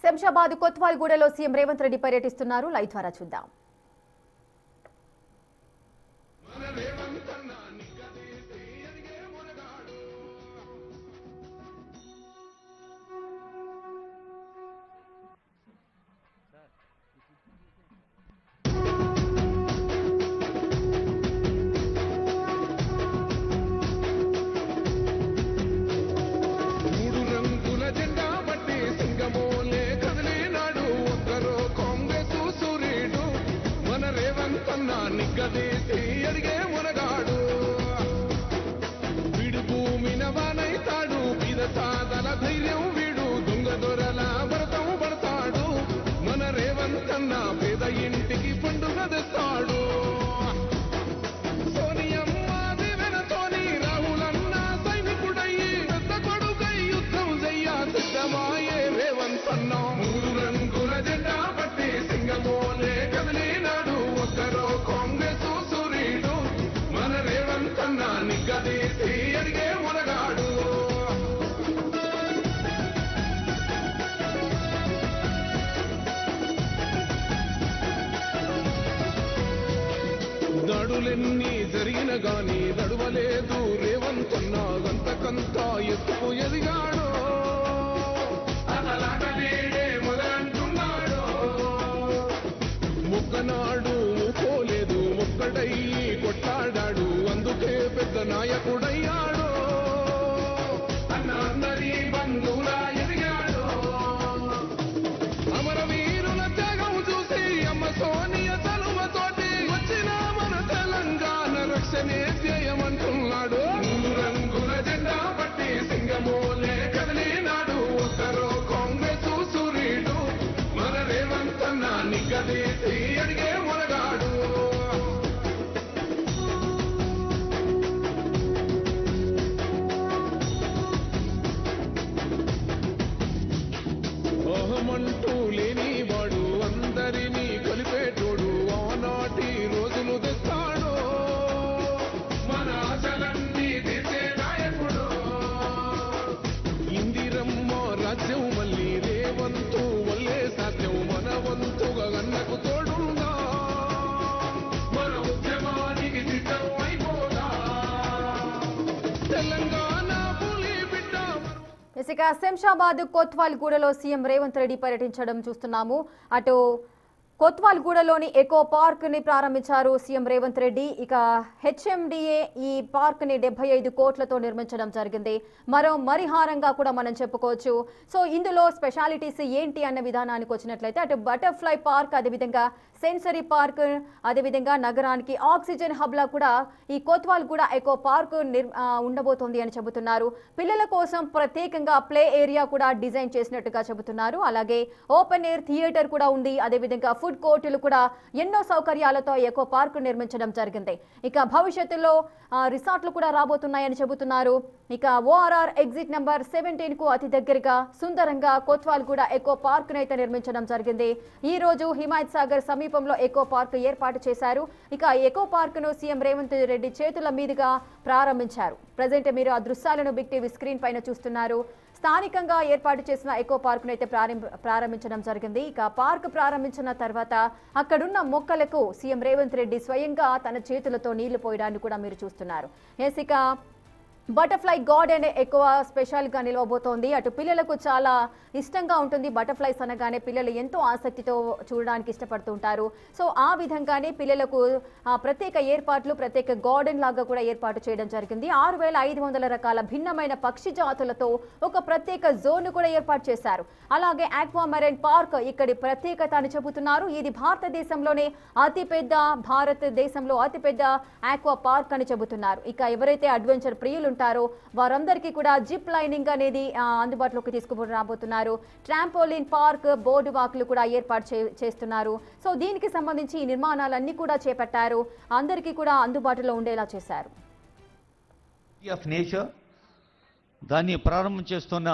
Shamshabad కొత్వాల్గూడలో CM Revanth Reddy పర్యటిస్తున్నారు. Live ద్వారా చూద్దాం. ధైర్యం వీడు దొంగ దొరల భరతం పడతాడు. మన రేవంతన్న పేద ఇంటికి పండుగ తెస్తాడు. సోనియమ్మ దివెనతోని రాహులన్న సైనికుడయ్యి పెద్ద కొడుకై యుద్ధం చెయ్య సిద్ధమాయే రేవంతన్న. మూడు రంగుల జెండా పట్టి సింగమోలే కదిలినాడు. ఒక్కరో కాంగ్రెస్ సూర్యుడు మన రేవంతన్న నిగ్గదీసి అడిగే మునగాడు. దాడులెన్ని జరిగిన గాని దడువలేదు రేవంతన్న. గంతకంతా ఎత్తుకు ఎదిగాడు. అతలాటలేడే మొదలంటున్నాడు. మొక్కనాడు మూకోలేదు మొక్కడయ్యి కొట్లాడాడు. అందుకే పెద్ద నాయకుడయ్యాడు. అన్న అందరి బంధువులా ఎదిగాడు. అమరవీరుల త్యాగం చూసి అమ్మ సోనియ తలువతోటి వచ్చిన మన తెలంగాణ రక్షణే ధ్యేయమంటున్నాడు. మూడు రంగుల జెండా పట్టి సింగమోలే కదిలినాడు. ఒక్కరో కాంగ్రెస్ సూర్యుడు మన రేవంతన్న నిగ్గదీసి అడిగే మునగాడు. ఓహమంటూ లేనివాడు అందరినీ కలిపేటోడు. ఆనాటి రోజులు తెస్తాడు. మన ఆశలన్నీ తీర్చే నాయకుడు. ఇందిరమ్మ రాజ్యం మళ్ళీ రేవంతు వల్లే సాధ్యం. మన వంతుగా గన్నకు తోడుందా. మన ఉద్యమానికి సిద్ధం అయిపోదా. తెలంగాణ పులి బిడ్డ. ఇక శంషాబాద్ కొత్వాల్గూడలో సీఎం రేవంత్ రెడ్డి పర్యటించడం చూస్తున్నాము. అటు కొత్వాల్గూడలోని ఎకో పార్క్ ని ప్రారంభించారు సీఎం రేవంత్ రెడ్డి. ఇక హెచ్ఎండిఏ ఈ పార్క్ ని 75 కోట్లతో నిర్మించడం జరిగింది. మరో మరిహారంగా కూడా మనం చెప్పుకోవచ్చు. సో ఇందులో స్పెషాలిటీస్ ఏంటి అన్న విధానానికి వచ్చినట్లయితే అటు బటర్ఫ్లై పార్క్, అదేవిధంగా సెన్సరీ పార్క్, అదేవిధంగా నగరానికి ఆక్సిజన్ హబ్ లా కూడా ఈ కొత్వాల్గూడ ఎకో పార్క్ ఉండబోతోంది అని చెబుతున్నారు. పిల్లల కోసం ప్రత్యేకంగా ప్లే ఏరియా కూడా డిజైన్ చేసినట్టుగా చెబుతున్నారు. అలాగే ఓపెన్ ఎయిర్ థియేటర్ కూడా ఉంది. అదేవిధంగా ఫుడ్ కోర్టులు కూడా ఎన్నో సౌకర్యాలతో ఎకో పార్క్ నిర్మించడం జరిగింది. ఇక భవిష్యత్తులో రిసార్ట్లు కూడా రాబోతున్నాయని చెబుతున్నారు. ఇక ఓఆర్ఆర్ ఎగ్జిట్ నెంబర్ 17 కు అతి దగ్గరగా సుందరంగా కొత్వాల్గూడ ఎకో పార్క్ అయితే నిర్మించడం జరిగింది. ఈ రోజు హిమాయత్ సాగర్ సమీపంలో ఎకో పార్క్ ఏర్పాటు చేశారు. ఇక ఎకో పార్క్ ను సీఎం రేవంత్ రెడ్డి చేతుల మీదుగా ప్రారంభించారు. ప్రజెంట్ మీరు ఆ దృశ్యాలను బిగ్ టీవీ స్క్రీన్ పైన చూస్తున్నారు. స్థానికంగా ఏర్పాటు చేసిన ఎకో పార్క్ ను అయితే ప్రారంభించడం జరిగింది. ఇక పార్క్ ప్రారంభించిన తర్వాత అక్కడున్న మొక్కలకు సీఎం రేవంత్ రెడ్డి స్వయంగా తన చేతులతో నీళ్లు పోయడాన్ని కూడా మీరు చూస్తున్నారు. ఇక బటర్ఫ్లై గార్డెన్ ఎక్కువ స్పెషల్గా నిలవబోతోంది. అటు పిల్లలకు చాలా ఇష్టంగా ఉంటుంది. బటర్ఫ్లైస్ అనగానే పిల్లలు ఎంతో ఆసక్తితో చూడడానికి ఇష్టపడుతూ ఉంటారు. సో ఆ విధంగానే పిల్లలకు ప్రత్యేక ఏర్పాట్లు, ప్రత్యేక గార్డెన్ లాగా కూడా ఏర్పాటు చేయడం జరిగింది. 6500 రకాల భిన్నమైన పక్షి జాతులతో ఒక ప్రత్యేక జోన్ కూడా ఏర్పాటు చేశారు. అలాగే ఆక్వామెరైన్ పార్క్ ఇక్కడి ప్రత్యేకత అని చెబుతున్నారు. ఇది భారతదేశంలోనే భారతదేశంలో అతిపెద్ద ఆక్వా పార్క్ అని చెబుతున్నారు. ఇక ఎవరైతే అడ్వెంచర్ ప్రియులు ఉంటారో వారందరికీ కూడా జిప్ లైనింగ్ అనేది అందుబాటులోకి తీసుకురాబోతున్నారు. ట్రాంపోలిన్ పార్క్, బోర్డు వాక్లు కూడా ఏర్పాటు చేస్తున్నారు. సో దీనికి సంబంధించి ఈ నిర్మాణాలన్నీ కూడా చేపట్టారు. అందరికీ కూడా అందుబాటులో ఉండేలా చేశారు. ఆఫ్ నేచర్ దాన్ని ప్రారంభం చేస్తున్న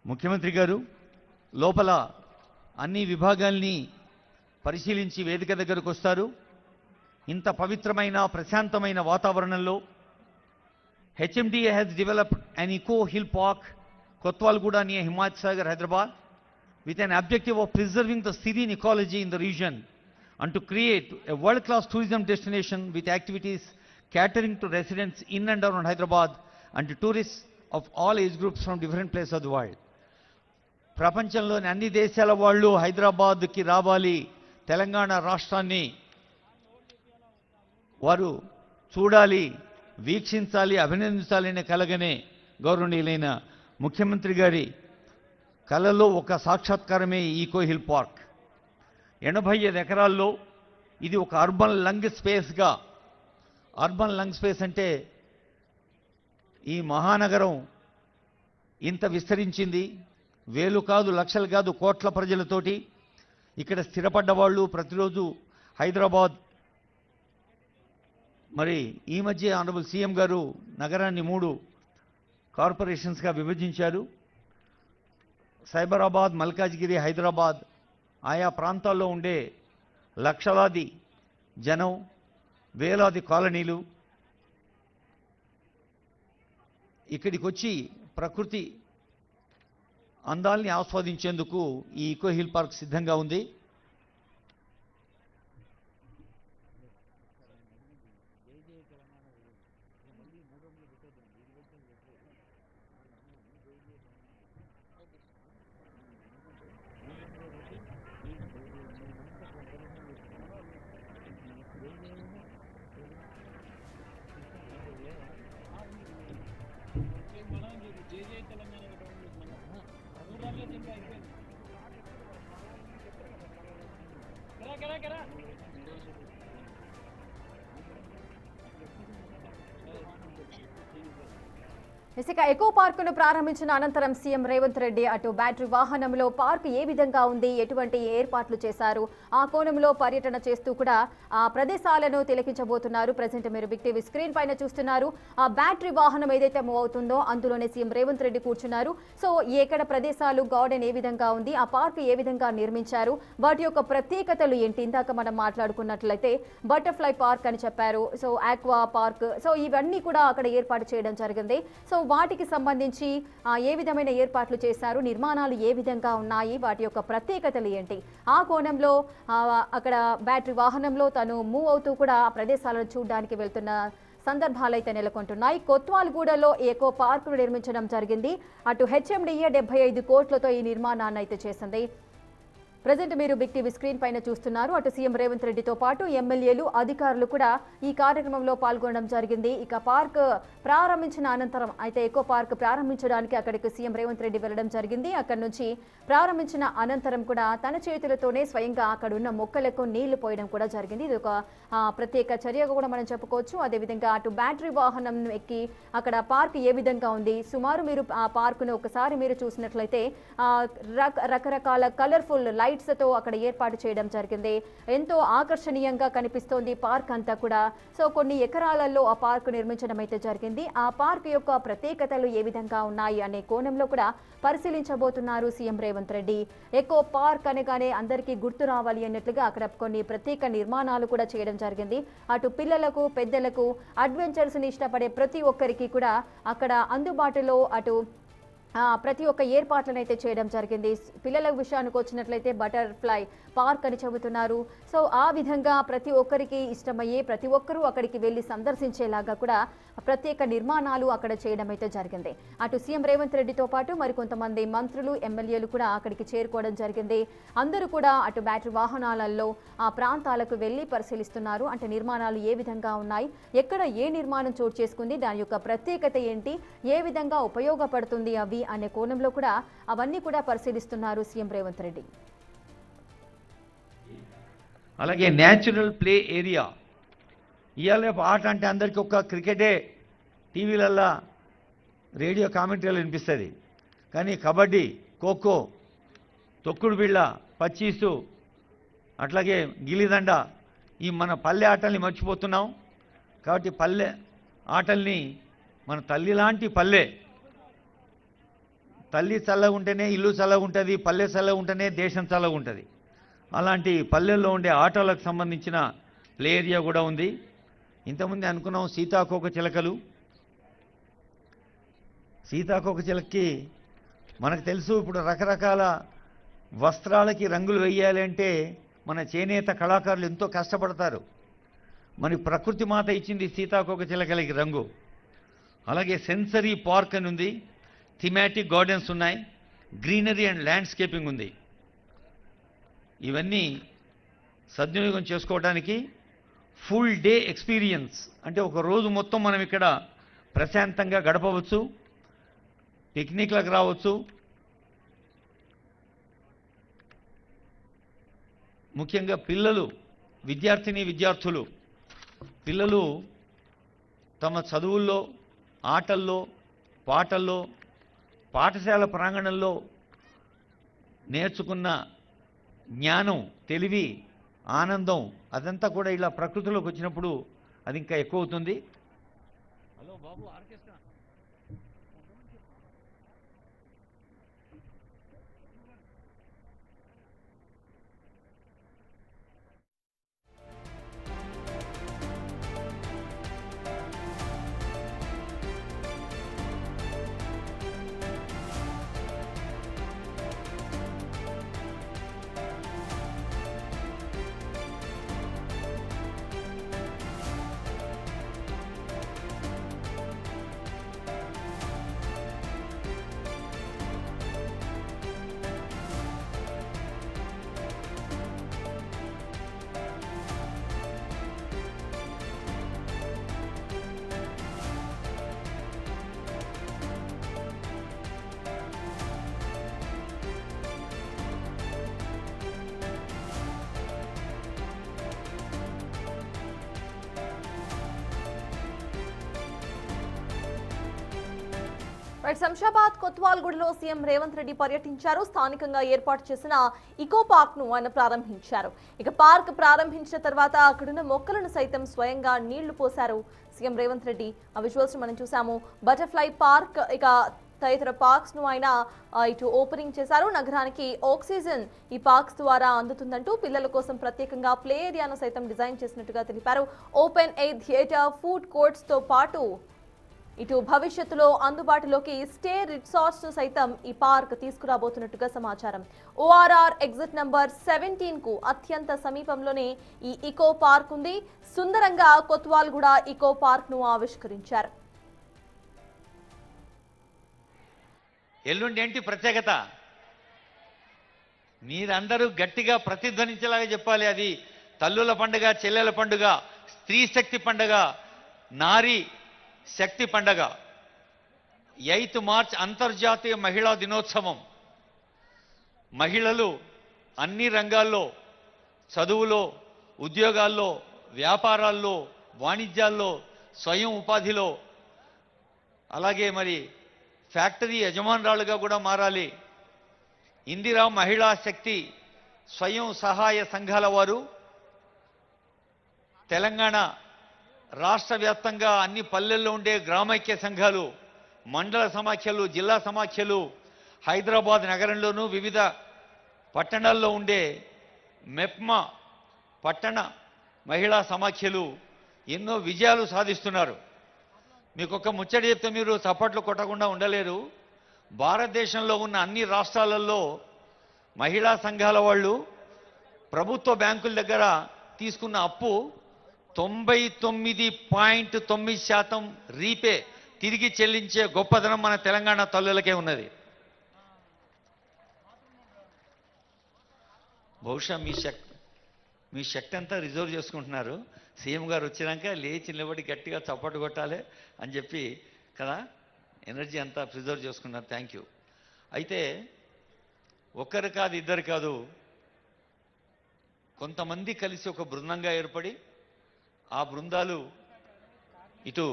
ముఖ్యమంత్రి గారు లోపల అన్ని విభాగాల్ని పరిశీలించి వేదిక దగ్గరకు వస్తారు. ఇంత పవిత్రమైన ప్రశాంతమైన వాతావరణంలో HMDA has developed an eco hill park, Kotwalguda near Himayat Sagar, Hyderabad. with an objective of preserving the serene ecology in the region and to create a world-class tourism destination with activities catering to residents in and around Hyderabad and to tourists of all age groups from different places of the world. ప్రపంచంలోని అన్ని దేశాల వాళ్ళు హైదరాబాద్కి రావాలి, తెలంగాణ రాష్ట్రాన్ని వారు చూడాలి, వీక్షించాలి, అభినందించాలనే కలగనే గౌరవనీయులైన ముఖ్యమంత్రి గారి కలలో ఒక సాక్షాత్కారమే ఈకో హిల్ పార్క్. 85 ఎకరాల్లో ఇది ఒక అర్బన్ లంగ్ స్పేస్గా, అర్బన్ లంగ్ స్పేస్ అంటే ఈ మహానగరం ఇంత విస్తరించింది, వేలు కాదు, లక్షలు కాదు, కోట్ల ప్రజలతోటి ఇక్కడ స్థిరపడ్డ వాళ్ళు ప్రతిరోజు హైదరాబాద్. మరి ఈ మధ్య ఆనరబుల్ సీఎం గారు నగరాన్ని 3 కార్పొరేషన్స్గా విభజించారు. సైబరాబాద్, మల్కాజ్గిరి, హైదరాబాద్ ఆయా ప్రాంతాల్లో ఉండే లక్షలాది జనం, వేలాది కాలనీలు ఇక్కడికి వచ్చి ప్రకృతి అందాల్ని ఆస్వాదించేందుకు ఈ ఈకో హిల్ పార్క్ సిద్ధంగా ఉంది. ఇసుక ఎకో పార్కును ప్రారంభించిన అనంతరం సీఎం రేవంత్ రెడ్డి అటు బ్యాటరీ వాహనంలో పార్కు ఏ విధంగా ఉంది, ఎటువంటి ఏర్పాట్లు చేశారు, ఆ కోణంలో పర్యటన చేస్తూ కూడా ఆ ప్రదేశాలను తిలకించబోతున్నారు. ప్రజెంట్ మీరు బిగ్ టీవీ స్క్రీన్ పైన చూస్తున్నారు. ఆ బ్యాటరీ వాహనం ఏదైతే మూవ్ అవుతుందో అందులోనే సీఎం రేవంత్ రెడ్డి కూర్చున్నారు. సో ఎక్కడ ప్రదేశాలు, గార్డెన్ ఏ విధంగా ఉంది, ఆ పార్కు ఏ విధంగా నిర్మించారు, వాటి యొక్క ప్రత్యేకతలు ఏంటి, ఇందాక మనం మాట్లాడుకున్నట్లయితే బటర్ఫ్లై పార్క్ అని చెప్పారు, సో ఆక్వా పార్క్, సో ఇవన్నీ కూడా అక్కడ ఏర్పాటు చేయడం జరిగింది. సో వాటికి సంబంధించి ఏ విధమైన ఏర్పాట్లు చేశారు, నిర్మాణాలు ఏ విధంగా ఉన్నాయి, వాటి యొక్క ప్రత్యేకతలు ఏంటి, ఆ కోణంలో అక్కడ బ్యాటరీ వాహనంలో తను మూవ్ అవుతూ కూడా ఆ ప్రదేశాలను చూడడానికి వెళ్తున్న సందర్భాలు అయితే నెలకొంటున్నాయి. కొత్వాల్గూడలో ఎకో పార్కును నిర్మించడం జరిగింది. అటు హెచ్ఎండిఏ 75 కోట్లతో ఈ నిర్మాణాన్ని అయితే చేసింది. ప్రజెంట్ మీరు బిగ్ టీవీ స్క్రీన్ పైన చూస్తున్నారు. అటు సీఎం రేవంత్ రెడ్డితో పాటు ఎమ్మెల్యేలు, అధికారులు కూడా ఈ కార్యక్రమంలో పాల్గొనడం జరిగింది. ఇక పార్క్ ప్రారంభించిన అనంతరం అయితే ఎకో పార్క్ ప్రారంభించడానికి అక్కడికి సీఎం రేవంత్ రెడ్డి వెళ్ళడం జరిగింది. అక్కడి నుంచి ప్రారంభించిన అనంతరం కూడా తన చేతులతోనే స్వయంగా అక్కడ ఉన్న మొక్కలకు నీళ్లు పోయడం కూడా జరిగింది. ఇది ఒక ప్రత్యేక చర్యగా కూడా మనం చెప్పుకోవచ్చు. అదేవిధంగా అటు బ్యాటరీ వాహనం ఎక్కి అక్కడ పార్క్ ఏ విధంగా ఉంది, సుమారు మీరు ఆ పార్కును ఒకసారి మీరు చూసినట్లయితే రకరకాల కలర్ఫుల్ లైట్స్తో అక్కడ ఏర్పాటు చేయడం జరిగింది. ఎంతో ఆకర్షణీయంగా కనిపిస్తోంది పార్క్ అంతా కూడా. సో కొన్ని ఎకరాలలో ఆ పార్క్ నిర్మించడం అయితే జరిగింది. ఆ పార్క్ యొక్క ప్రత్యేకతలు ఏ విధంగా ఉన్నాయి అనే కోణంలో కూడా పరిశీలించబోతున్నారు CM Revanth Reddy. Eco park అనగానే అందరికీ గుర్తు రావాలి అన్నట్లుగా అక్కడ కొన్ని ప్రత్యేక నిర్మాణాలు కూడా చేయడం జరిగింది. అటు పిల్లలకు, పెద్దలకు, అడ్వెంచర్స్ని ఇష్టపడే ప్రతి ఒక్కరికి కూడా అక్కడ అందుబాటులో అటు ప్రతి ఒక్క ఏర్పాట్లను అయితే చేయడం జరిగింది. పిల్లల విషయానికి వచ్చినట్లయితే బటర్ఫ్లై పార్క్ అని చెబుతున్నారు. సో ఆ విధంగా ప్రతి ఒక్కరికి ఇష్టమయ్యే, ప్రతి ఒక్కరూ అక్కడికి వెళ్ళి సందర్శించేలాగా కూడా ప్రత్యేక నిర్మాణాలు అక్కడ చేయడం అయితే జరిగింది. అటు సీఎం రేవంత్ రెడ్డితో పాటు మరికొంతమంది మంత్రులు, ఎమ్మెల్యేలు కూడా అక్కడికి చేరుకోవడం జరిగింది. అందరూ కూడా అటు బ్యాటరీ వాహనాలలో ఆ ప్రాంతాలకు వెళ్ళి పరిశీలిస్తున్నారు. అంటే నిర్మాణాలు ఏ విధంగా ఉన్నాయి, ఎక్కడ ఏ నిర్మాణం చోటు చేసుకుంది, దాని యొక్క ప్రత్యేకత ఏంటి, ఏ విధంగా ఉపయోగపడుతుంది అవి అనే కోణంలో కూడా అవన్నీ కూడా పరిశీలిస్తున్నారు సీఎం రేవంత్ రెడ్డి. అలాగే న్యాచురల్ ప్లే ఏరియా, ఇవాళ ఆట అంటే అందరికీ ఒక క్రికెటే టీవీలల్లో, రేడియో కామెంటరీలు వినిపిస్తుంది. కానీ కబడ్డీ, ఖోఖో, తొక్కుడు బిళ్ళ, పచ్చీసు, అట్లాగే గిలిదండ, ఈ మన పల్లె ఆటల్ని మర్చిపోతున్నాం. కాబట్టి పల్లె ఆటల్ని మన తల్లి లాంటి పల్లె, తల్లి చల్లగా ఉంటేనే ఇల్లు చల్లగా ఉంటుంది, పల్లె చల్లగా ఉంటేనే దేశం చల్లగా ఉంటుంది. అలాంటి పల్లెల్లో ఉండే ఆటలకు సంబంధించిన ప్లే ఏరియా కూడా ఉంది. ఇంతకుముందే అనుకున్నాం సీతాకోక చిలకలు. సీతాకోక చిలకకి మనకు తెలుసు ఇప్పుడు రకరకాల వస్త్రాలకి రంగులు వేయాలి అంటే మన చేనేత కళాకారులు ఎంతో కష్టపడతారు. మన ప్రకృతి మాత ఇచ్చింది సీతాకోక చిలకలకి రంగు. అలాగే సెన్సరీ పార్క్ అని ఉంది, థీమాటిక్ గార్డెన్స్ ఉన్నాయి, గ్రీనరీ అండ్ ల్యాండ్స్కేపింగ్ ఉంది. ఇవన్నీ సద్వినియోగం చేసుకోవడానికి ఫుల్ డే ఎక్స్పీరియన్స్ అంటే ఒక రోజు మొత్తం మనం ఇక్కడ ప్రశాంతంగా గడపవచ్చు, పిక్నిక్లకు రావచ్చు. ముఖ్యంగా పిల్లలు, విద్యార్థులు పిల్లలు తమ చదువుల్లో, ఆటల్లో, పాటల్లో, పాఠశాల ప్రాంగణంలో నేర్చుకున్న జ్ఞానం, తెలివి, ఆనందం అదంతా కూడా ఇలా ప్రకృతిలోకి వచ్చినప్పుడు అది ఇంకా ఎక్కువ అవుతుంది. హలో బాబు, ఆర్కెస్ట్రా. శంషాబాద్ కొత్వాల్గూడలో సీఎం రేవంత్ రెడ్డి పర్యటించారు. స్థానికంగా ఏర్పాటు చేసిన ఇకో పార్క్ ను ఆయన ప్రారంభించారు. ఇక పార్క్ ప్రారంభించిన తర్వాత అక్కడున్న మొక్కలను సైతం స్వయంగా నీళ్లు పోశారు సీఎం రేవంత్ రెడ్డి. ఆ విజువల్స్ మనం చూసాము. బటర్ఫ్లై పార్క్ ఇక తదితర పార్క్స్ ను ఆయన ఇటు ఓపెనింగ్ చేశారు. నగరానికి ఆక్సిజన్ ఈ పార్క్స్ ద్వారా అందుతుందంటూ పిల్లల కోసం ప్రత్యేకంగా ప్లే ఏరియాను సైతం డిజైన్ చేసినట్టుగా తెలిపారు. Open air theatre, food courts తో పాటు ఇటు భవిష్యత్తులో అందుబాటులోకి స్టే రిసార్ట్స్ ను సైతం ఈ పార్క్ తీసుకురాబోతున్నట్టుగా సమాచారం. ఓఆర్ఆర్ ఎగ్జిట్ నంబర్ 17 కు అత్యంత సమీపంలోనే ఈ ఇకో పార్క్ ఉంది. సుందరంగా కొత్వాల్గూడ ఇకో పార్క్ ను ఆవిష్కరించారు. ఎల్లుండి ఏంటి ప్రత్యేకత? మీరందరూ గట్టిగా ప్రతిధ్వనించేలాగా చెప్పాలి. అది తల్లుల పండుగ, చెల్లెల పండుగ, స్త్రీ శక్తి పండుగ, నారీ శక్తి పండగ. 8 మార్చ్ అంతర్జాతీయ మహిళా దినోత్సవం. మహిళలు అన్ని రంగాల్లో, చదువులో, ఉద్యోగాల్లో, వ్యాపారాల్లో, వాణిజ్యాల్లో, స్వయం ఉపాధిలో, అలాగే మరి ఫ్యాక్టరీ యజమానురాలుగా కూడా మారాలి. ఇందిరా మహిళా శక్తి స్వయం సహాయ సంఘాల వారు తెలంగాణ రాష్ట్ర వ్యాప్తంగా అన్ని పల్లెల్లో ఉండే గ్రామైక్య సంఘాలు, మండల సమాఖ్యలు, జిల్లా సమాఖ్యలు, హైదరాబాద్ నగరంలోనూ వివిధ పట్టణాల్లో ఉండే మెప్మా పట్టణ మహిళా సమాఖ్యలు ఎన్నో విజయాలు సాధిస్తున్నారు. మీకు ఒక ముచ్చట చెప్తే మీరు చప్పట్లు కొట్టకుండా ఉండలేరు. భారతదేశంలో ఉన్న అన్ని రాష్ట్రాలలో మహిళా సంఘాల వాళ్ళు ప్రభుత్వ బ్యాంకుల దగ్గర తీసుకున్న అప్పు 99.9% రీపే తిరిగి చెల్లించే గొప్పదనం మన తెలంగాణ తల్లులకే ఉన్నది. బహుశా మీ శక్తి అంతా రిజర్వ్ చేసుకుంటున్నారు. సీఎం గారు వచ్చినాక లేచి నిలబడి గట్టిగా చప్పట్లు కొట్టాలి అని చెప్పి కదా, ఎనర్జీ అంతా ప్రిజర్వ్ చేసుకున్నారు. Thank you. అయితే ఒక్కరు కాదు, ఇద్దరు కాదు, కొంతమంది కలిసి ఒక బృందంగా ఏర్పడి ఆ బృందాలు ఇటు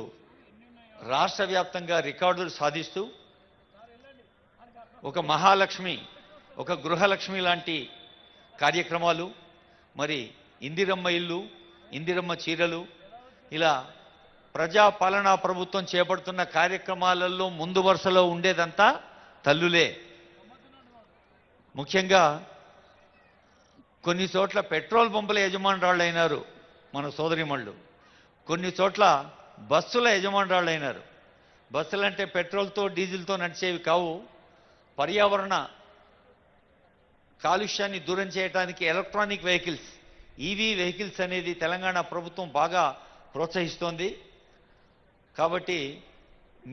రాష్ట్ర వ్యాప్తంగా రికార్డులు సాధిస్తూ ఒక మహాలక్ష్మి, ఒక గృహలక్ష్మి లాంటి కార్యక్రమాలు, మరి ఇందిరమ్మ ఇల్లు, ఇందిరమ్మ చీరలు, ఇలా ప్రజాపాలనా ప్రభుత్వం చేపడుతున్న కార్యక్రమాలలో ముందు వరుసలో ఉండేదంతా తల్లులే. ముఖ్యంగా కొన్ని చోట్ల పెట్రోల్ పంపుల యజమానురాళ్ళు అయినారు మన సోదరిమణులు, కొన్ని చోట్ల బస్సుల యజమానురాళ్ళు అయినారు. బస్సులు అంటే పెట్రోల్తో డీజిల్తో నడిచేవి కావు, పర్యావరణ కాలుష్యాన్ని దూరం చేయడానికి ఎలక్ట్రానిక్ వెహికల్స్, ఈవీ వెహికల్స్ అనేది తెలంగాణ ప్రభుత్వం బాగా ప్రోత్సహిస్తోంది. కాబట్టి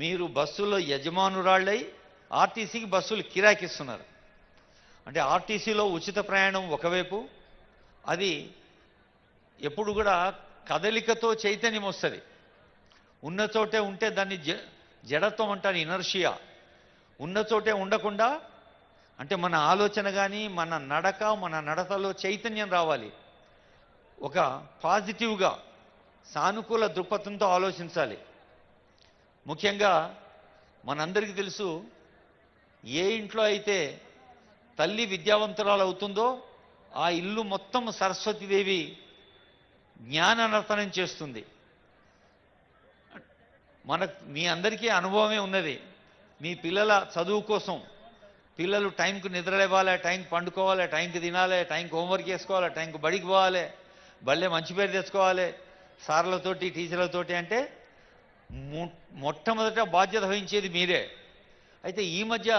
మీరు బస్సుల్లో యజమానురాళ్ళై ఆర్టీసీకి బస్సులు కిరాకిస్తున్నారు. అంటే ఆర్టీసీలో ఉచిత ప్రయాణం ఒకవైపు, అది ఎప్పుడు కూడా కదలికతో చైతన్యం వస్తుంది. ఉన్న చోటే ఉంటే దాన్ని జడత్వం అంటారు, ఇనర్షియా. ఉన్న చోటే ఉండకుండా, అంటే మన ఆలోచన కానీ మన నడక మన నడతలో చైతన్యం రావాలి. ఒక పాజిటివ్గా సానుకూల దృక్పథంతో ఆలోచించాలి. ముఖ్యంగా మనందరికీ తెలుసు, ఏ ఇంట్లో అయితే తల్లి విద్యావంతురాలు అవుతుందో ఆ ఇల్లు మొత్తం సరస్వతీదేవి జ్ఞాననర్తనం చేస్తుంది. మీ అందరికీ అనుభవమే ఉన్నది. మీ పిల్లల చదువు కోసం పిల్లలు టైంకు నిద్రలేవాలి, టైంకి పండుకోవాలి, టైంకి తినాలి, టైంకి హోంవర్క్ చేసుకోవాలి, టైంకి బడికి పోవాలి, బళ్ళే మంచి పేరు తెచ్చుకోవాలి సార్లతోటి టీచర్లతోటి. అంటే మొట్టమొదట బాధ్యత వహించేది మీరే. అయితే ఈ మధ్య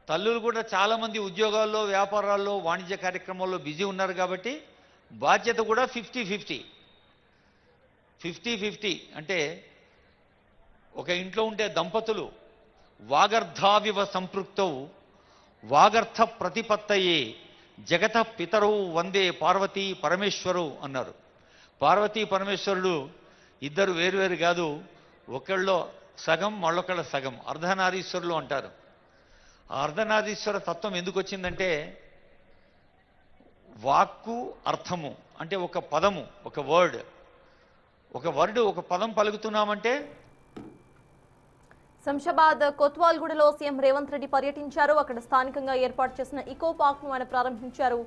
తల్లులు కూడా చాలామంది ఉద్యోగాల్లో, వ్యాపారాల్లో, వాణిజ్య కార్యక్రమాల్లో బిజీ ఉన్నారు. కాబట్టి బాధ్యత కూడా 50-50 అంటే ఒక ఇంట్లో ఉంటే దంపతులు వాగర్ధావివ సంపృక్తౌ వాగర్థ ప్రతిపత్తయే జగత పితరౌ వందే పార్వతీ పరమేశ్వరు అన్నారు. పార్వతీ పరమేశ్వరుడు ఇద్దరు వేరువేరు కాదు, ఒకళ్ళలో సగం మళ్ళొకళ్ళ సగం, అర్ధనారీశ్వరులు అంటారు. ఆ అర్ధనారీశ్వర తత్వం ఎందుకు వచ్చిందంటే వాక్కు అర్థము, అంటే ఒక పదము, ఒక వర్డ్, ఒక పదం పలుకుతున్నామంటే. శంషాబాద్ కొత్వాల్గూడలో సీఎం రేవంత్ రెడ్డి పర్యటించారు. అక్కడ స్థానికంగా ఏర్పాటు చేసిన ఇకో పార్క్ ను ఆయన ప్రారంభించారు.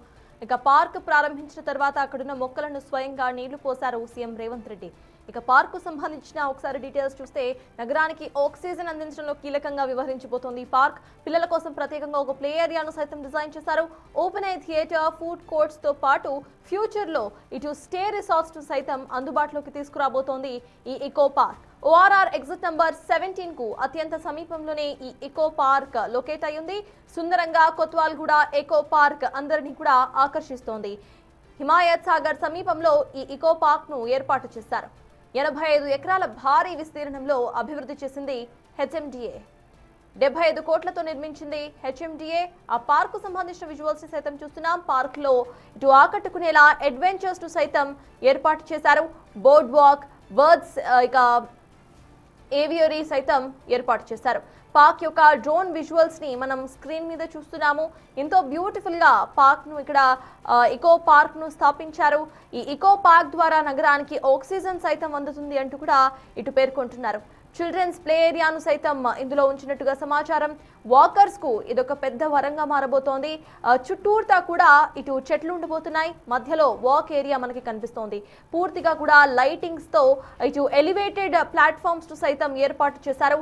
ఇక పార్క్ ప్రారంభించిన తర్వాత అక్కడున్న మొక్కలను స్వయంగా నీళ్లు పోశారు సీఎం రేవంత్ రెడ్డి. ఇక పార్కు సంబంధించిన ఒకసారి డీటెయిల్స్ చూస్తే, నగరానికి ఆక్సిజన్ అందించడంలో కీలకంగా వ్యవహరించబోతోంది ఈ పార్క్. పిల్లల కోసం ప్రత్యేకంగా ఒక ప్లే ఏరియాను సైతం డిజైన్ చేశారు. Open air theatre, food courts తో పాటు ఫ్యూచర్ లో ఇటు స్టే రిసార్ట్స్ సైతం అందుబాటులోకి తీసుకురాబోతోంది ఈ ఇకో పార్క్. ORR ఎగ్జిట్ నంబర్ 17 కు అత్యంత సమీపంలోనే ఈ ఇకో పార్క్ లొకేట్ అయ్యింది. సుందరంగా కొత్వాల్గూడ ఎకో పార్క్ అందరినీ కూడా ఆకర్షిస్తోంది. హిమాయత్ సాగర్ సమీపంలో ఈ ఇకో పార్క్ ను ఏర్పాటు చేశారు. 85 ఎకరాల భారీ విస్తీర్ణంలో అభివృద్ధి చేసింది HMDA. 75 కోట్లతో నిర్మించింది HMDA. ఆ పార్కు సంబంధించిన విజువల్స్ ని సైతం చూస్తున్నాం. పార్క్ లో ఇటు ఆకట్టుకునేలా అడ్వెంచర్స్ ను సైతం ఏర్పాటు చేశారు. బోర్డ్ వాక్, బర్డ్స్, ఇక ఏవియరీ సైతం ఏర్పాటు చేశారు. పార్క్ యొక్క డ్రోన్ విజువల్స్ ని మనం స్క్రీన్ మీద చూస్తున్నాము. ఎంతో బ్యూటిఫుల్ గా పార్క్ ను ఇక్కడ ఇకో పార్క్ ను స్థాపించారు. ఈ ఇకో పార్క్ ద్వారా నగరానికి ఆక్సిజన్ సైతం అందుతుంది అంటూ కూడా ఇటు పేర్కొంటున్నారు. చిల్డ్రన్స్ ప్లే ఏరియాను సైతం ఇందులో ఉంచినట్టుగా సమాచారం. వాకర్స్ కు ఇదొక పెద్ద వరంగా మారబోతోంది. చుట్టూర్తా కూడా ఇటు చెట్లు ఉండిపోతున్నాయి. మధ్యలో వాక్ ఏరియా మనకి కనిపిస్తోంది. పూర్తిగా కూడా లైటింగ్స్ తో ఇటు ఎలివేటెడ్ ప్లాట్ఫామ్స్ ను సైతం ఏర్పాటు చేశారు.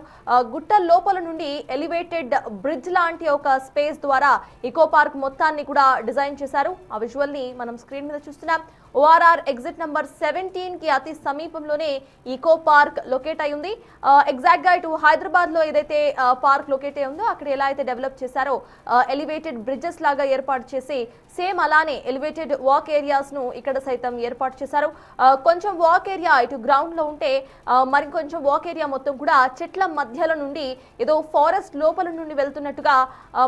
గుట్ట లోపల నుండి ఎలివేటెడ్ బ్రిడ్జ్ లాంటి ఒక స్పేస్ ద్వారా ఇకో పార్క్ మొత్తాన్ని కూడా డిజైన్ చేశారు. ఆ విజువల్ ని మనం స్క్రీన్ మీద చూస్తున్నాం. ORR ఎగ్జిట్ నంబర్ 17 కి అతి సమీపంలోనే ఇకో పార్క్ లొకేట్ అయి ఉంది. ఎగ్జాక్ట్ గా ఇటు హైదరాబాద్ లో ఏదైతే పార్క్ లొకేట్ అయి ఉందో అక్కడ ఎలా అయితే డెవలప్ చేశారో ఎలివేటెడ్ బ్రిడ్జెస్ లాగా ఏర్పాటు చేసి సేమ్ అలానే ఎలివేటెడ్ వాక్ ఏరియాస్ ను ఇక్కడ సైతం ఏర్పాటు చేశారు. కొంచెం వాక్ ఏరియా ఇటు గ్రౌండ్ లో ఉంటే మరికొంచెం వాక్ ఏరియా మొత్తం కూడా చెట్ల మధ్యలో నుండి ఏదో ఫారెస్ట్ లోపల నుండి వెళ్తున్నట్టుగా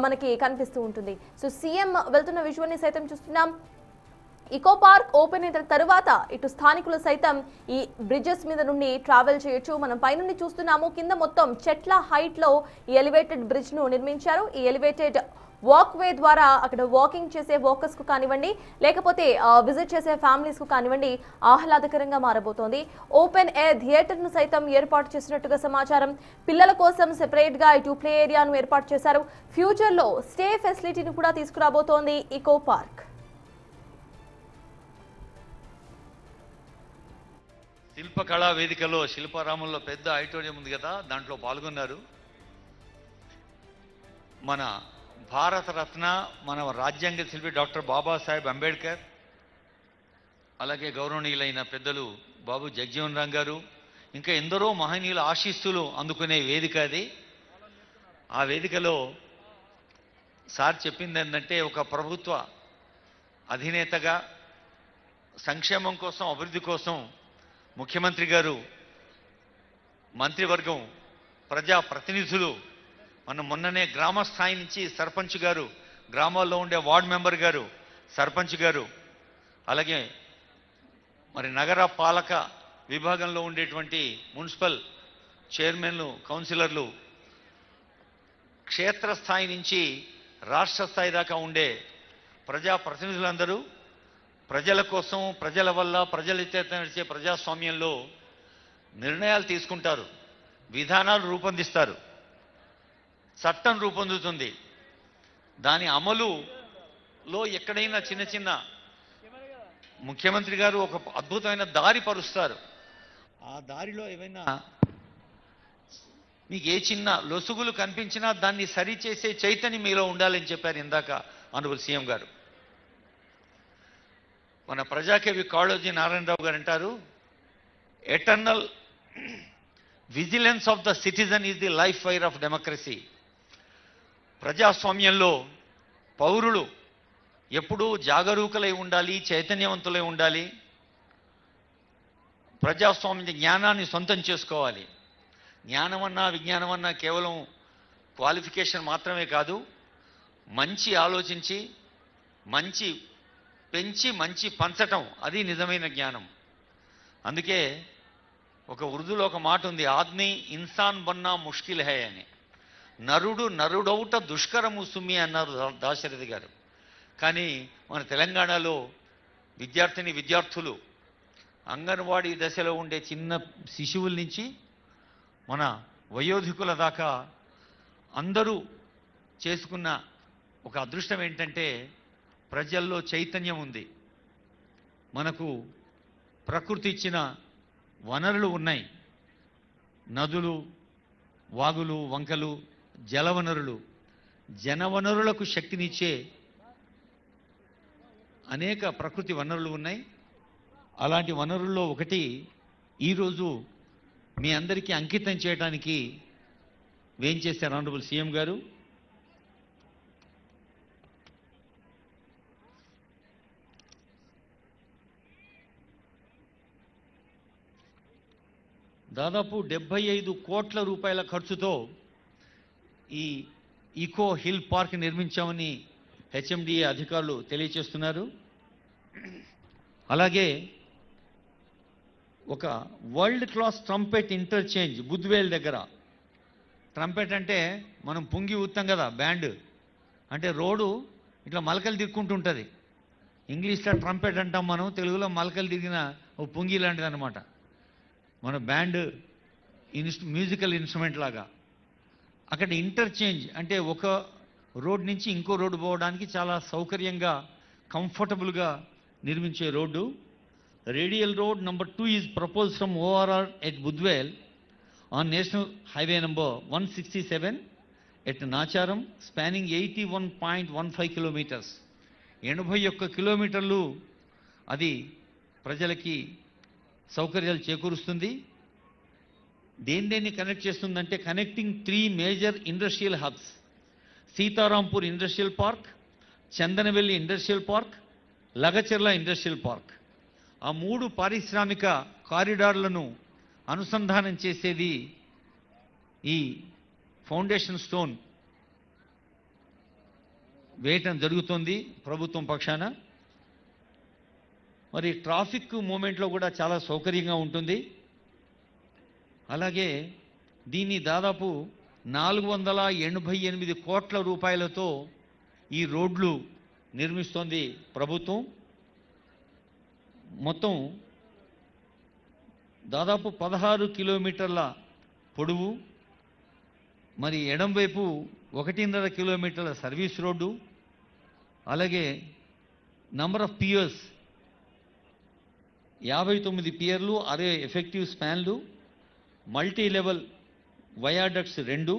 మనకి కనిపిస్తూ ఉంటుంది. సో సీఎం వెళ్తున్న విజువల్ ని సైతం చూస్తున్నాం. ఇకో పార్క్ ఓపెన్ అయిన తరువాత ఇటు స్థానికులు సైతం ఈ బ్రిడ్జెస్ మీద నుండి ట్రావెల్ చేయొచ్చు. మనం పైనుండి చూస్తున్నాము. కింద మొత్తం చెట్ల హైట్ లో ఈ ఎలివేటెడ్ బ్రిడ్జ్ ను నిర్మించారు. ఈ ఎలివేటెడ్ వాక్ వే ద్వారా అక్కడ వాకింగ్ చేసే వాకర్స్ కు కానివ్వండి, లేకపోతే విజిట్ చేసే ఫ్యామిలీస్ కు కానివ్వండి, ఆహ్లాదకరంగా మారబోతోంది. ఓపెన్ ఎయిర్ థియేటర్ ను సైతం ఏర్పాటు చేసినట్టుగా సమాచారం. పిల్లల కోసం సెపరేట్ గా ఇటు ప్లే ఏరియాను ఏర్పాటు చేశారు. ఫ్యూచర్ లో స్టే ఫెసిలిటీని కూడా తీసుకురాబోతోంది ఇకో పార్క్. శిల్పకళా వేదికలో శిల్పారామంలో పెద్ద ఆడిటోరియం ఉంది కదా, దాంట్లో పాల్గొన్నారు. మన భారతరత్న, మన రాజ్యాంగ శిల్పి డాక్టర్ బాబాసాహెబ్ అంబేద్కర్, అలాగే గౌరవనీయులైన పెద్దలు బాబు జగజీవన్ రామ్ గారు, ఇంకా ఎందరో మహనీయుల ఆశీస్సులు అందుకునే వేదిక అది. ఆ వేదికలో సార్ చెప్పింది ఏంటంటే ఒక ప్రభుత్వ అధినేతగా సంక్షేమం కోసం అభివృద్ధి కోసం ముఖ్యమంత్రి గారు మంత్రివర్గం ప్రజా ప్రతినిధులు మనం మొన్ననే గ్రామ స్థాయి నుంచి సర్పంచ్ గారు గ్రామాల్లో ఉండే వార్డు మెంబర్ గారు సర్పంచ్ గారు అలాగే మరి నగర పాలక విభాగంలో ఉండేటువంటి మున్సిపల్ చైర్మన్లు కౌన్సిలర్లు క్షేత్రస్థాయి నుంచి రాష్ట్ర స్థాయి దాకా ఉండే ప్రజా ప్రతినిధులందరూ ప్రజల కోసం ప్రజల వల్ల ప్రజల చేత నడిచే ప్రజాస్వామ్యంలో నిర్ణయాలు తీసుకుంటారు, విధానాలు రూపొందిస్తారు, చట్టం రూపొందుతుంది. దాని అమలులో ఎక్కడైనా చిన్న చిన్న ముఖ్యమంత్రి గారు ఒక అద్భుతమైన దారి పరుస్తారు. ఆ దారిలో ఏమైనా మీకు ఏ చిన్న లొసుగులు కనిపించినా దాన్ని సరిచేసే చైతన్యం మీలో ఉండాలని చెప్పారు ఇందాక ఆనరబుల్ సీఎం గారు. మన ప్రజాకవి కాళోజీ నారాయణరావు గారు అంటారు, eternal vigilance of the citizen is the life fire of democracy. ప్రజాస్వామ్యంలో పౌరులు ఎప్పుడూ జాగరూకులై ఉండాలి, చైతన్యవంతులై ఉండాలి, ప్రజాస్వామ్య జ్ఞానాన్ని సొంతం చేసుకోవాలి. జ్ఞానం అన్నా విజ్ఞానం అన్నా కేవలం క్వాలిఫికేషన్ మాత్రమే కాదు, మంచి ఆలోచించి మంచి పెంచి మంచి పంచటం అది నిజమైన జ్ఞానం. అందుకే ఒక ఉర్దూలో ఒక మాట ఉంది, ఆద్మీ ఇన్సాన్ బన్నా ముష్కిల్ హై అని. నరుడౌట దుష్కరము సుమి అన్నారు దాశరథి గారు. కానీ మన తెలంగాణలో విద్యార్థులు అంగన్వాడీ దశలో ఉండే చిన్న శిశువుల నుంచి మన వయోధికుల దాకా అందరూ చేసుకున్న ఒక అదృష్టం ఏంటంటే ప్రజల్లో చైతన్యం ఉంది. మనకు ప్రకృతి ఇచ్చిన వనరులు ఉన్నాయి, నదులు, వాగులు, వంకలు, జలవనరులు. జనవనరులకు శక్తినిచ్చే అనేక ప్రకృతి వనరులు ఉన్నాయి. అలాంటి వనరుల్లో ఒకటి ఈరోజు మీ అందరికీ అంకితం చేయడానికి వేంచేశారు ఆనరబుల్ సీఎం గారు. దాదాపు 75 కోట్ల రూపాయల ఖర్చుతో ఈ ఈకో హిల్ పార్క్ నిర్మించామని హెచ్ఎండిఏ అధికారులు తెలియచేస్తున్నారు. అలాగే ఒక world class trumpet interchange Budvel దగ్గర. ట్రంపెట్ అంటే మనం పుంగి ఊతాం కదా, బ్యాండ్ అంటే రోడ్డు ఇట్లా మలకలు తిరుక్కుంటుంటుంది. ఇంగ్లీష్లో ట్రంపెట్ అంటాం, మనం తెలుగులో మలకలు తిరిగిన ఓ పుంగి లాంటిది అనమాట. మన బ్యాండ్ మ్యూజికల్ ఇన్స్ట్రుమెంట్ లాగా. అక్కడ ఇంటర్చేంజ్ అంటే ఒక రోడ్ నుంచి ఇంకో రోడ్డు పోవడానికి చాలా సౌకర్యంగా కంఫర్టబుల్గా నిర్మించే road. Radial road number 2 is proposed from ORR at Budwell on National Highway number 167 at Nacharam, spanning 81.15 kilometers. 81 కిలోమీటర్లు అది ప్రజలకి సౌకర్యాలు చేకూరుస్తుంది. దేన్ని కనెక్ట్ చేస్తుందంటే connecting 3 major industrial hubs, Sitarampur industrial park, Chandanvelli industrial park, Lagacherla industrial park. ఆ 3 పారిశ్రామిక కారిడార్లను అనుసంధానం చేసేది ఈ ఫౌండేషన్ స్టోన్ వేయటం జరుగుతోంది ప్రభుత్వం పక్షాన. మరి ట్రాఫిక్ మూమెంట్లో కూడా చాలా సౌకర్యంగా ఉంటుంది. అలాగే దీన్ని దాదాపు 488 కోట్ల రూపాయలతో ఈ రోడ్లు నిర్మిస్తోంది ప్రభుత్వం. మొత్తం దాదాపు 16 కిలోమీటర్ల పొడవు, మరి ఎడంవైపు 1.5 కిలోమీటర్ల సర్వీస్ రోడ్డు, అలాగే నంబర్ ఆఫ్ పియర్స్ 59 పియర్లు, 60 ఎఫెక్టివ్ స్పాన్లు, మల్టీ లెవెల్ వయాడక్ట్స్ 2,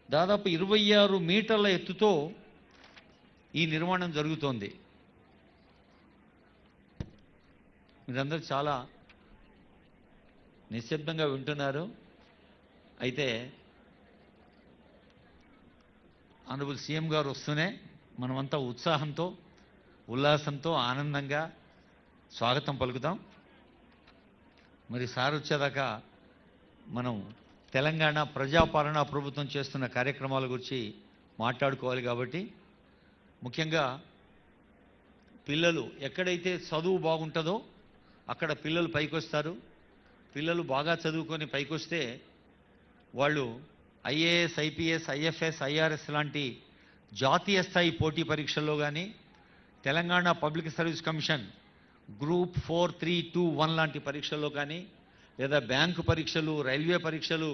దాదాపు 26 మీటర్ల ఎత్తుతో ఈ నిర్మాణం జరుగుతోంది. మీరందరూ చాలా నిశ్శబ్దంగా వింటున్నారు. అయితే ఆనరబుల్ సీఎం గారు వస్తూనే మనమంతా ఉత్సాహంతో ఉల్లాసంతో ఆనందంగా స్వాగతం పలుకుతాం. మరి సార్ వచ్చేదాకా మనం తెలంగాణ ప్రజాపాలన ప్రభుత్వం చేస్తున్న కార్యక్రమాల గురించి మాట్లాడుకోవాలి. కాబట్టి ముఖ్యంగా పిల్లలు ఎక్కడైతే చదువు బాగుంటుందో అక్కడ పిల్లలు పైకొస్తారు. పిల్లలు బాగా చదువుకొని పైకొస్తే వాళ్ళు ఐఏఎస్, ఐపీఎస్, ఐఎఫ్ఎస్, ఐఆర్ఎస్ లాంటి జాతీయ స్థాయి పోటీ పరీక్షల్లో కానీ, Telangana public service commission group 4, 3, 2, 1 లాంటి పరీక్షల్లో కానీ, లేదా బ్యాంకు పరీక్షలు, రైల్వే పరీక్షలు,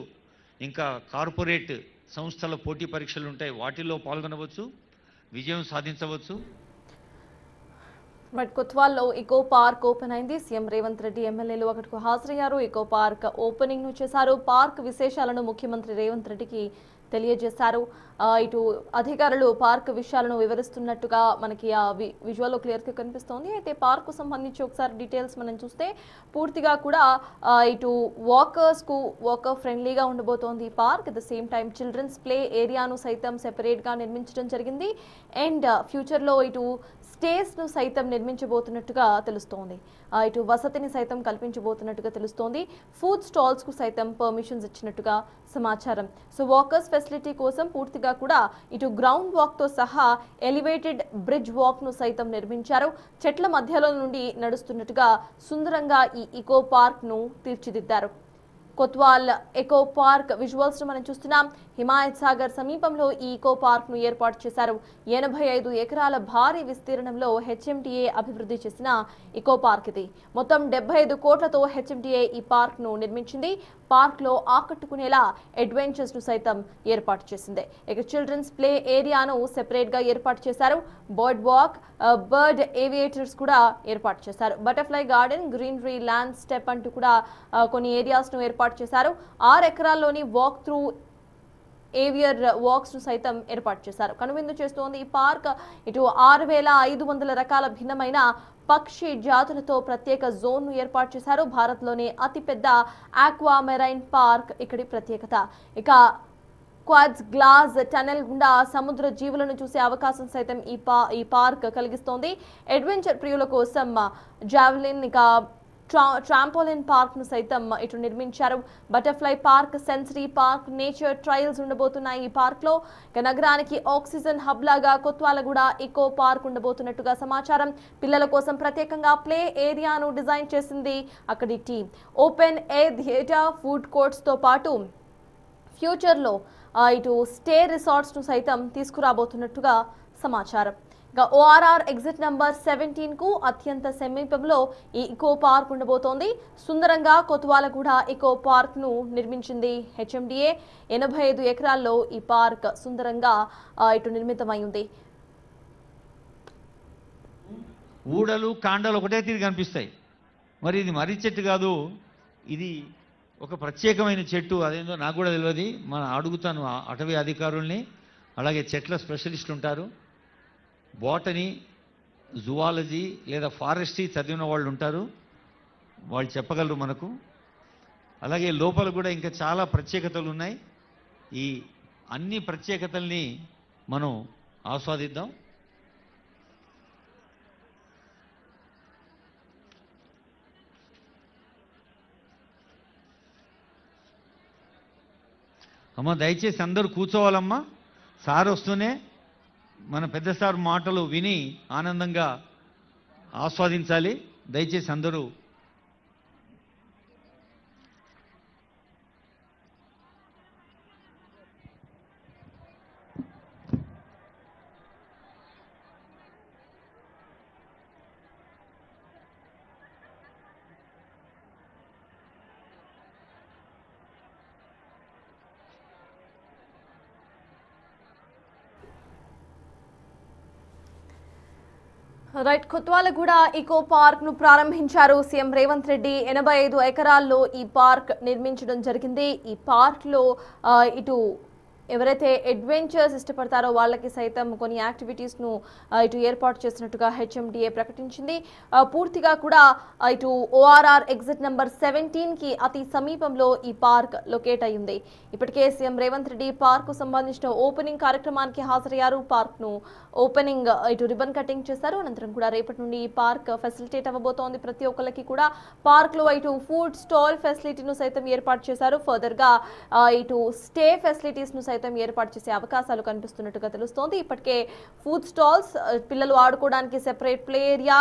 ఇంకా కార్పొరేట్ సంస్థల పోటీ పరీక్షలు ఉంటాయి, వాటిల్లో పాల్గొనవచ్చు, విజయం సాధించవచ్చు. బట్ కొత్వాల్లో ఇకో పార్క్ ఓపెన్ అయింది. సీఎం రేవంత్ రెడ్డి ఎమ్మెల్యేలు అక్కడికి హాజరయ్యారు. ఇకో పార్క్ ఓపెనింగ్ ను చేశారు. పార్క్ విశేషాలను ముఖ్యమంత్రి రేవంత్ రెడ్డికి తెలియజేశారు. ఇటు అధికారులు పార్క్ విషయాలను వివరిస్తున్నట్టుగా మనకి ఆ విజువల్లో క్లియర్గా కనిపిస్తోంది. అయితే పార్క్ సంబంధించి ఒకసారి డీటెయిల్స్ మనం చూస్తే పూర్తిగా కూడా ఇటు వాకర్ ఫ్రెండ్లీగా ఉండబోతోంది ఈ park. At the same time children's play ఏరియాను సైతం సెపరేట్గా నిర్మించడం జరిగింది. అండ్ ఫ్యూచర్లో ఇటు స్టేస్ను సైతం నిర్మించబోతున్నట్టుగా తెలుస్తోంది. ఇటు వసతిని సైతం కల్పించబోతున్నట్టుగా తెలుస్తోంది. ఫుడ్ స్టాల్స్కు సైతం పర్మిషన్స్ ఇచ్చినట్టుగా సమాచారం. సో వాకర్స్ ఫెసిలిటీ కోసం పూర్తిగా కూడా ఇటు గ్రౌండ్ వాక్తో సహా ఎలివేటెడ్ బ్రిడ్జ్ వాక్ను సైతం నిర్మించారు. చెట్ల మధ్యలో నుండి నడుస్తున్నట్టుగా సుందరంగా ఈ ఇకో పార్క్ను తీర్చిదిద్దారు. కొత్వాల్ ఎకో పార్క్ విజువల్స్ ను మనం చూస్తున్నాం. హిమాయత్ సాగర్ సమీపంలో ఈ ఇకో పార్క్ ను ఏర్పాటు చేశారు. 85 ఎకరాల భారీ విస్తీర్ణంలో హెచ్ఎండిఏ అభివృద్ధి చేసిన ఇకో పార్క్ ఇది. మొత్తం 75 కోట్లతో హెచ్ఎండిఏ ఈ పార్క్ ను నిర్మించింది. పార్క్ లో ఆకట్టుకునేలా అడ్వెంచర్స్ ను సైతం ఏర్పాటు చేసింది. ఇక చిల్డ్రన్స్ ప్లే ఏరియాను సెపరేట్ గా ఏర్పాటు చేశారు. బర్డ్ వాక్, బర్డ్ ఏవియేటర్స్ కూడా ఏర్పాటు చేశారు. Butterfly garden, greenery, land step అంటూ కూడా కొన్ని ఏరియాస్ ను ఏర్పాటు చేశారు. 6 ఎకరాల్లోని వాక్ త్రూ ఏవియర్ వాక్స్ ను సైతం ఏర్పాటు చేశారు. కనువిందు చేస్తోంది ఈ పార్క్. ఇటు 6500 రకాల భిన్నమైన పక్షి జాతులతో ప్రత్యేక జోన్ ను ఏర్పాటు చేశారు. భారత్లోనే అతిపెద్ద ఆక్వా మెరైన్ పార్క్ ఇక్కడి ప్రత్యేకత. ఇక క్వాడ్స్ గ్లాస్ టనెల్ గుండా సముద్ర జీవులను చూసే అవకాశం సైతం ఈ పార్క్ కలిగిస్తోంది. అడ్వెంచర్ ప్రియుల కోసం జావెలిన్, ఇక ట్రాంపోలిన్ పార్క్ ను సైతం ఇటు నిర్మించారు. Butterfly park, sensory park, nature trials ఉండబోతున్నాయి ఈ పార్క్ లో. ఇక నగరానికి ఆక్సిజన్ హబ్ లాగా కొత్వాలగూడ ఇకో పార్క్ ఉండబోతున్నట్టుగా సమాచారం. పిల్లల కోసం ప్రత్యేకంగా ప్లే ఏరియాను డిజైన్ చేసింది అక్కడి team. Open air theatre, food courts తో పాటు ఫ్యూచర్లో ఇటు స్టే రిసార్ట్స్ ను సైతం తీసుకురాబోతున్నట్టుగా సమాచారం. ఇక ఓఆర్ఆర్ ఎగ్జిట్ నంబర్ 17 కు అత్యంత సమీపంలో ఈ ఇకో పార్క్ ఉండబోతోంది. సుందరంగా కొత్వాలగూడ ఇకో పార్క్ ను నిర్మించింది హెచ్ఎండిఏ. 85 ఎకరాల్లో ఈ పార్క్ సుందరంగా ఇటు నిర్మితమై ఉంది. ఊడలు కాండాలు ఒకటే తీరు కనిపిస్తాయి. మరి ఇది మర్రి చెట్టు కాదు, ఇది ఒక ప్రత్యేకమైన చెట్టు. అదేందో నాకు కూడా తెలియదు. మనం అడుగుతాను అటవీ అధికారుల్ని, అలాగే చెట్ల స్పెషలిస్టులు ఉంటారు, బాటనీ, జువాలజీ లేదా ఫారెస్ట్రీ చదివిన వాళ్ళు ఉంటారు, వాళ్ళు చెప్పగలరు మనకు. అలాగే లోపల కూడా ఇంకా చాలా ప్రత్యేకతలు ఉన్నాయి. ఈ అన్ని ప్రత్యేకతల్ని మనం ఆస్వాదిద్దాం. అమ్మ దయచేసి అందరూ కూర్చోవాలమ్మా. సార్ వస్తూనే మన పెద్ద సార్ మాటలు విని ఆనందంగా ఆస్వాదించాలి. దయచేసి అందరూ రైట్. కొత్వాలగూడ ఇకో పార్క్ ను ప్రారంభించారు సీఎం రేవంత్ రెడ్డి. 85 ఎకరాల్లో ఈ పార్క్ నిర్మించడం జరిగింది. ఈ పార్క్ లో ఇటు ఎవరైతే అడ్వెంచర్స్ ఇష్టపడతారో వాళ్ళకి సైతం కొన్ని యాక్టివిటీస్ను ఇటు ఏర్పాటు చేసినట్టుగా హెచ్ఎండిఏ ప్రకటించింది. పూర్తిగా కూడా ఇటు ఓఆర్ఆర్ ఎగ్జిట్ నెంబర్ 17కి అతి సమీపంలో ఈ పార్క్ లొకేట్ అయ్యింది. ఇప్పటికే సీఎం రేవంత్ రెడ్డి పార్కు సంబంధించిన ఓపెనింగ్ కార్యక్రమానికి హాజరయ్యారు. పార్క్ను ఓపెనింగ్ ఇటు రిబన్ కటింగ్ చేశారు. అనంతరం కూడా రేపటి నుండి ఈ పార్క్ ఫెసిలిటేట్ అవ్వబోతోంది. ప్రతి ఒక్కరికి కూడా పార్క్లో ఇటు ఫుడ్ స్టాల్ ఫెసిలిటీను సైతం ఏర్పాటు చేశారు. ఫర్దర్గా ఇటు స్టే ఫెసిలిటీస్ను సైతం ఏర్పాటు చేసే అవకాశాలు కనిపిస్తున్నట్టుగా తెలుస్తోంది. ఇప్పటికే ఫుడ్ స్టాల్స్, పిల్లలు ఆడుకోవడానికి సెపరేట్ ప్లే ఏరియా,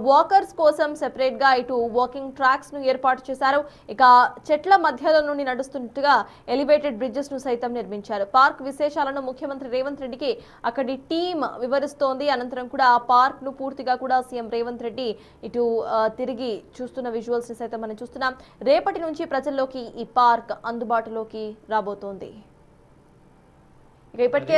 వాకర్స్ కోసం సెపరేట్ గా ఇటు వాకింగ్ ట్రాక్స్ ను ఏర్పాటు చేశారు. ఇక చెట్ల మధ్యలో నుండి నడుస్తున్నట్టుగా ఎలివేటెడ్ బ్రిడ్జెస్ ను సైతం నిర్మించారు. పార్క్ విశేషాలను ముఖ్యమంత్రి రేవంత్ రెడ్డికి అక్కడి టీం వివరిస్తోంది. అనంతరం కూడా ఆ పార్క్ ను పూర్తిగా కూడా సీఎం రేవంత్ రెడ్డి ఇటు తిరిగి చూస్తున్న విజువల్స్ ని సైతం మనం చూస్తున్నాం. రేపటి నుంచి ప్రజల్లోకి ఈ పార్క్ అందుబాటులోకి రాబోతోంది. ఇప్పటికే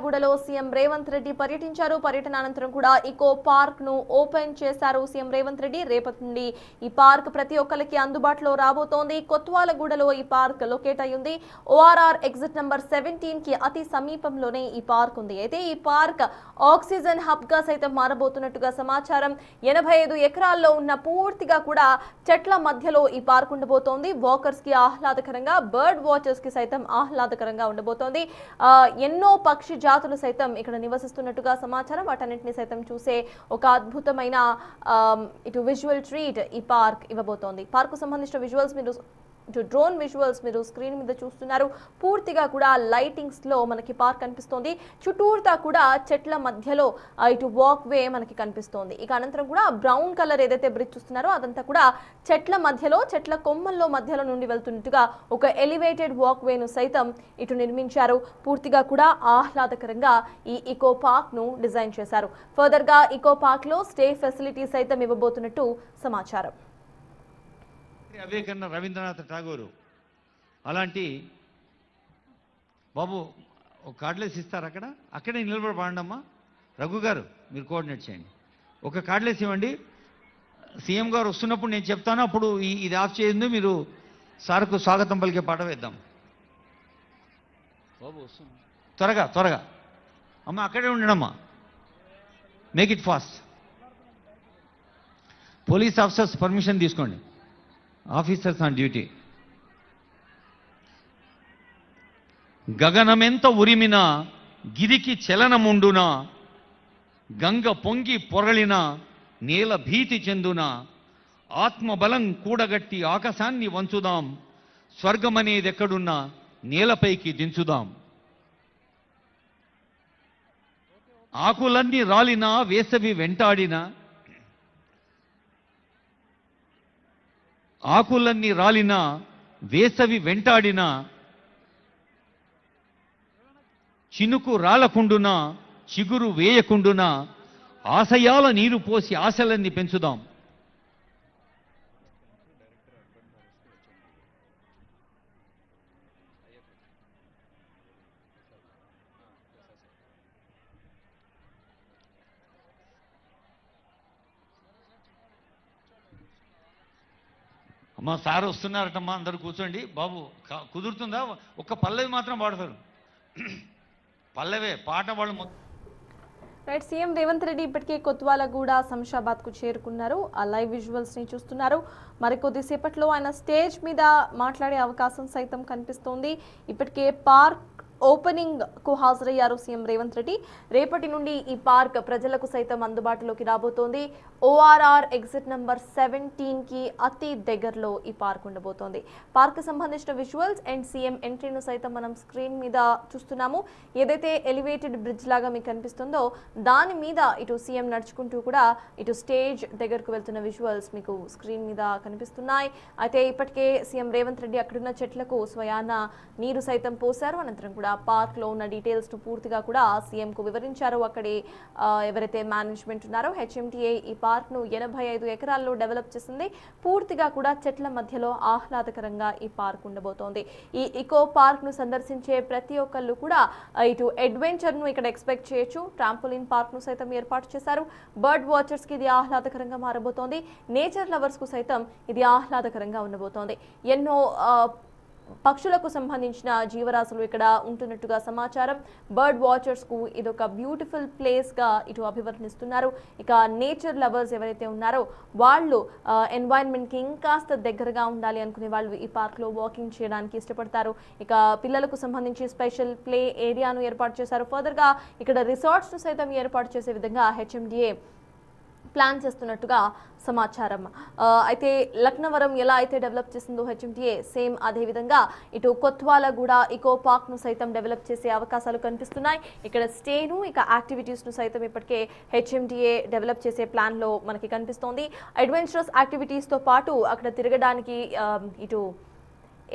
గూడలో సీఎం రేవంత్ రెడ్డి పర్యటించారు. పర్యటన అనంతరం కూడా ఇకో పార్క్ ను ఓపెన్ చేశారు సీఎం రేవంత్ రెడ్డి. రేపటి నుండి ఈ పార్క్ ప్రతి ఒక్కరికి అందుబాటులో రాబోతోంది. కొత్వాలగూడలో ఈ పార్క్ లొకేట్ అయ్యింది. ఓఆర్ఆర్ ఎగ్జిట్ నెంబర్ 17కి అతి సమీపంలోనే ఈ పార్క్ ఉంది. అయితే ఈ పార్క్ ఆక్సిజన్ హబ్ గా సైతం మారబోతున్నట్టుగా సమాచారం. 85 ఎకరాల్లో ఉన్న పూర్తిగా కూడా చెట్ల మధ్యలో ఈ పార్క్ ఉండబోతోంది. వాకర్స్ కి ఆహ్లాదకరంగా, బర్డ్ వాచర్స్ కి సైతం ఆహ్లాదకరంగా ఉండబోతోంది. ఎన్నో పక్షి జాతులు సైతం ఇక్కడ నివసిస్తున్నట్టుగా సమాచారం. వాటన్నింటినీ సైతం చూసే ఒక అద్భుతమైన ఇటు విజువల్ ట్రీట్ ఈ పార్క్ ఇవ్వబోతోంది. పార్కు సంబంధించిన విజువల్స్ మీరు డ్రోన్ విజువల్స్ మీరు స్క్రీన్ మీద చూస్తున్నారు. పూర్తిగా కూడా లైటింగ్స్ లో మనకి పార్క్ కనిపిస్తోంది. చుట్టూరుతా కూడా చెట్ల మధ్యలో ఇటు వాక్ వే మనకి కనిపిస్తోంది. ఇక అనంతరం కూడా బ్రౌన్ కలర్ ఏదైతే బ్రిడ్జ్ చూస్తున్నారో అదంతా కూడా చెట్ల మధ్యలో, చెట్ల కొమ్మల్లో మధ్యలో నుండి వెళ్తున్నట్టుగా ఒక ఎలివేటెడ్ వాక్ వేను సైతం ఇటు నిర్మించారు. పూర్తిగా కూడా ఆహ్లాదకరంగా ఈ ఇకో పార్క్ ను డిజైన్ చేశారు. ఫర్దర్ గా ఇకో పార్క్ లో స్టే ఫెసిలిటీ సైతం ఇవ్వబోతున్నట్టు సమాచారం. అవే కన్నా రవీంద్రనాథ్ ఠాగూరు అలాంటి బాబు ఒక కార్డ్లెస్ ఇస్తారు అక్కడే నిలబడి పాడండమ్మా. రఘు గారు మీరు కోఆర్డినేట్ చేయండి. ఒక కార్డ్లెస్ ఇవ్వండి. సీఎం గారు వస్తున్నప్పుడు నేను చెప్తాను, అప్పుడు ఇది ఆఫ్ చేయండి. మీరు సార్కు స్వాగతం పలికే పాట వేద్దాం. బాబు వస్తుంది, త్వరగా త్వరగా అమ్మ, అక్కడే ఉండడమ్మా. Make it fast. Police officers permission తీసుకోండి. Officers on duty. గగనమెంత ఉరిమినా గిరికి చలనముండునా, గంగ పొంగి పొరలిన నేల భీతి చెందున, ఆత్మబలం కూడగట్టి ఆకాశాన్ని వంచుదాం, స్వర్గమనేదెక్కడున్నా నేలపైకి దించుదాం. ఆకులన్నీ రాలినా వేసవి వెంటాడినా, ఆకులన్నీ రాలినా వేసవి వెంటాడినా, చినుకు రాలకుండునా చిగురు వేయకుండునా, ఆశయాల నీరు పోసి ఆశలన్నీ పెంచుదాం. అమ్మా సార్ వస్తున్నారటమ్మా, అందరూ కూర్చోండి. బాబు కుదురుతుందా? ఒక్క పల్లవి మాత్రం పాడతారు. పల్లవే పాట వాళ్ళు మొత్తం. రైట్, సీఎం రేవంత్ రెడ్డి ఇప్పటికే కొత్వాలగూడ, శంషాబాద్ కు చేరుకున్నారు. ఆ లైవ్ విజువల్స్ ని చూస్తున్నారు. మరికొద్దిసేపట్లో ఆయన స్టేజ్ మీద మాట్లాడే అవకాశం సైతం కనిపిస్తోంది. ఇప్పటికే పార్క్ ఓపెనింగ్ కు హాజరయ్యారు సీఎం రేవంత్ రెడ్డి. రేపటి నుండి ఈ పార్క్ ప్రజలకు సైతం అందుబాటులోకి రాబోతోంది. ఓఆర్ఆర్ ఎగ్జిట్ నెంబర్ 17కి అతి దగ్గరలో ఈ పార్క్ ఉండబోతోంది. పార్క్ సంబంధించిన విజువల్స్ అండ్ సీఎం ఎంట్రీను సైతం మనం స్క్రీన్ మీద చూస్తున్నాము. ఏదైతే ఎలివేటెడ్ బ్రిడ్జ్ లాగా మీకు కనిపిస్తుందో దాని మీద ఇటు సీఎం నడుచుకుంటూ కూడా ఇటు స్టేజ్ దగ్గరకు వెళ్తున్న విజువల్స్ మీకు స్క్రీన్ మీద కనిపిస్తున్నాయి. అయితే ఇప్పటికే సీఎం రేవంత్ రెడ్డి అక్కడున్న చెట్లకు స్వయాన నీరు సైతం పోశారు. అనంతరం కూడా పార్క్ లో ఉన్న డీటెయిల్స్ ను పూర్తిగా కూడా సీఎం కు వివరించారు. అక్కడి ఎవరైతే మేనేజ్మెంట్ ఉన్నారో హెచ్ఎండిఏ ఈ పార్క్ ను 85 ఎకరాల్లో డెవలప్ చేసింది. పూర్తిగా కూడా చెట్ల మధ్యలో ఆహ్లాదకరంగా ఈ పార్క్ ఉండబోతోంది. ఈ ఇకో పార్క్ ను సందర్శించే ప్రతి ఒక్కళ్ళు కూడా ఇటు అడ్వెంచర్ ను ఇక్కడ ఎక్స్పెక్ట్ చేయొచ్చు. ట్రాంపోలిన్ పార్క్ ను సైతం ఏర్పాటు చేశారు. బర్డ్ వాచర్స్ కి ఇది ఆహ్లాదకరంగా మారబోతోంది. నేచర్ లవర్స్ కు సైతం ఇది ఆహ్లాదకరంగా ఉండబోతోంది. ఎన్నో పక్షులకు సంబంధించిన జీవరాశులు ఇక్కడ ఉంటున్నట్టుగా సమాచారం. బర్డ్ వాచర్స్ కు ఇదొక బ్యూటిఫుల్ ప్లేస్ గా ఇటు అభివర్ణిస్తున్నారు. ఇక నేచర్ లవర్స్ ఎవరైతే ఉన్నారో వాళ్ళు ఎన్వైరన్మెంట్ కి ఇంకాస్త దగ్గరగా ఉండాలి అనుకునే వాళ్ళు ఈ పార్క్ లో వాకింగ్ చేయడానికి ఇష్టపడతారు. ఇక పిల్లలకు సంబంధించి స్పెషల్ ప్లే ఏరియాను ఏర్పాటు చేశారు. ఫర్దర్ గా ఇక్కడ రిసార్ట్స్ ను సైతం ఏర్పాటు చేసే విధంగా హెచ్ఎండిఏ ప్లాన్ చేస్తున్నట్టుగా సమాచారం. అయితే లక్నవరం ఎలా అయితే డెవలప్ చేసిందో హెచ్ఎండిఏ సేమ్ అదే విధంగా ఇటు కొత్వాలగూడ ఇకో పార్క్ ను సైతం డెవలప్ చేసే అవకాశాలు కనిపిస్తున్నాయి. ఇక్కడ స్టేను ఇక యాక్టివిటీస్ ను సైతం ఇప్పటికే హెచ్ఎండిఏ డెవలప్ చేసే ప్లాన్ లో మనకి కనిపిస్తోంది. అడ్వెంచరస్ యాక్టివిటీస్ తో పాటు అక్కడ తిరగడానికి ఇటు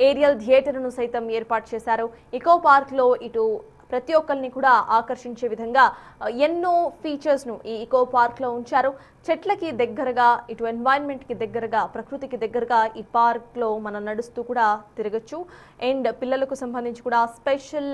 ఏరియల్ థియేటర్ను సైతం ఏర్పాటు చేశారు. ఇకో పార్క్ లో ఇటు ప్రతి ఒక్కరిని కూడా ఆకర్షించే విధంగా ఎన్నో ఫీచర్స్ను ఈ ఇకో పార్క్లో ఉంచారు. చెట్లకి దగ్గరగా ఇటు ఎన్వైరన్మెంట్కి దగ్గరగా ప్రకృతికి దగ్గరగా ఈ పార్క్లో మనం నడుస్తూ కూడా తిరగచ్చు. అండ్ పిల్లలకు సంబంధించి కూడా స్పెషల్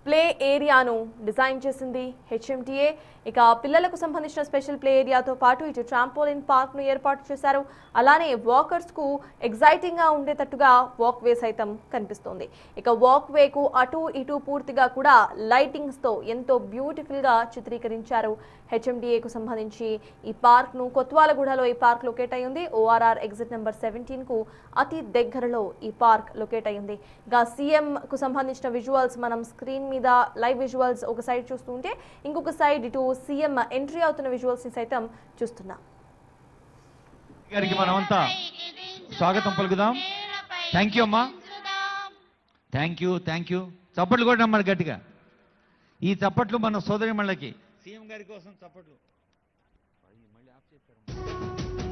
ప్లే ఏరియాను డిజైన్ చేసింది హెచ్ఎండిఏ. ఇక పిల్లలకు సంబంధించిన స్పెషల్ ప్లే ఏరియాతో పాటు ఇటు ట్రాంపోలిన్ పార్క్ ను ఏర్పాటు చేశారు. అలానే వాకర్స్ కు ఎగ్జైటింగ్ గా ఉండేటట్టుగా వాక్ వే సైతం కనిపిస్తోంది. ఇక వాక్ వే కు అటు ఇటు పూర్తిగా కూడా లైటింగ్స్ తో ఎంతో బ్యూటిఫుల్ గా చిత్రీకరించారు. హెచ్ఎండిఏ కు సంబంధించి ఈ పార్క్ ను కొత్వాలగూడలో ఈ పార్క్ లొకేట్ అయ్యింది. ఓఆర్ఆర్ ఎగ్జిట్ నెంబర్ 17 కు అతి దగ్గరలో ఈ పార్క్ లొకేట్ అయ్యింది. ఇక సీఎం కు సంబంధించిన విజువల్స్ మనం స్క్రీన్ మీద లైవ్ విజువల్స్ ఒక సైడ్ చూస్తుంటే ఇంకొక సైడ్ ఇటు సీఎం ఎంట్రీ అవుతున్న విజువల్స్ ని సైతం చూస్తున్నాం. గారికి మనమంతా స్వాగతం పలుకుదాం. థ్యాంక్ యూ అమ్మా. Thank you. చప్పట్లు కూడా నమ్మరు గట్టిగా. ఈ చప్పట్లు మన సోదరి మళ్ళకి సీఎం గారి కోసం చప్పట్లు. మళ్ళీ ఆఫ్ చేశారు.